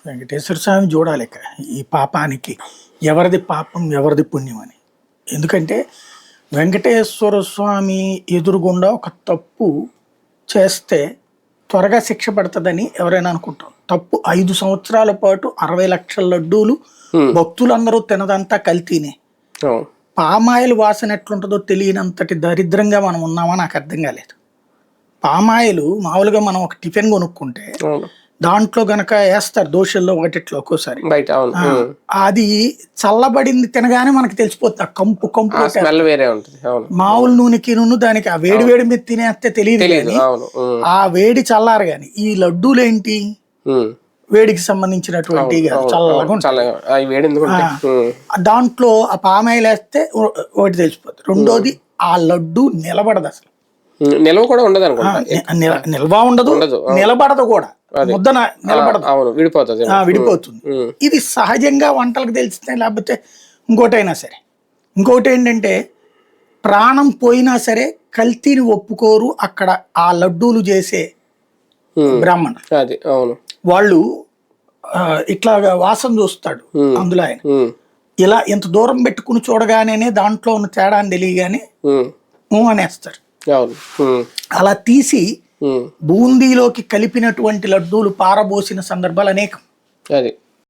వెంకటేశ్వర స్వామి చూడాలి ఇక ఈ పాపానికి ఎవరిది పాపం ఎవరిది పుణ్యం అని. ఎందుకంటే వెంకటేశ్వర స్వామి ఎదురుగుండా ఒక తప్పు చేస్తే త్వరగా శిక్ష పడుతుందని ఎవరైనా అనుకుంటారు. తప్పు 5 సంవత్సరాల పాటు 60 లక్షల లడ్డూలు భక్తులందరూ తినదంతా కల్తీనే. పామాయిల్ వాసన ఎట్లుంటుందో తెలియనంతటి దరిద్రంగా మనం ఉన్నామా నాకు అర్థం కాలేదు. పామాయిల్ మామూలుగా మనం ఒక టిఫిన్ కొనుక్కుంటే దాంట్లో గనక వేస్తారు దోశల్లో ఒకటిట్లో ఒక్కోసారి, అది చల్లబడింది తినగానే మనకి తెలిసిపోతుంది ఆ కంపు కంపు. మామూలు నూనెకి దానికి ఆ వేడి వేడి మీద తినేస్తే తెలియదు కానీ ఆ వేడి చల్లారు. కానీ ఈ లడ్డూలు ఏంటి వేడికి సంబంధించినటువంటి దాంట్లో ఆ పామాయిల్ వేస్తే ఒకటి తెలిసిపోతుంది. రెండోది ఆ లడ్డు నిలబడదు, అసలు నిల్వ కూడా ఉండదు అనుకుంటా. నిల్వ ఉండదు, నిలబడదు కూడా, ముద్ద నిలబడదు, విడిపోతుంది. ఇది సహజంగా వంటలకు తెలిస్తే లేకపోతే ఇంకోటైనా సరే. ఇంకోటి ఏంటంటే ప్రాణం పోయినా సరే కల్తీని ఒప్పుకోరు అక్కడ ఆ లడ్డూలు చేసే బ్రాహ్మణ. వాళ్ళు ఇట్లా వాసన చూస్తాడు అందులో ఆయన, ఇలా ఇంత దూరం పెట్టుకుని చూడగానే దాంట్లో ఉన్న తేడా అని తెలియగానే అనేస్తారు. అలా తీసి బూందీలోకి కలిపినటువంటి లడ్డూలు పారబోసిన సందర్భాలు అనేకం.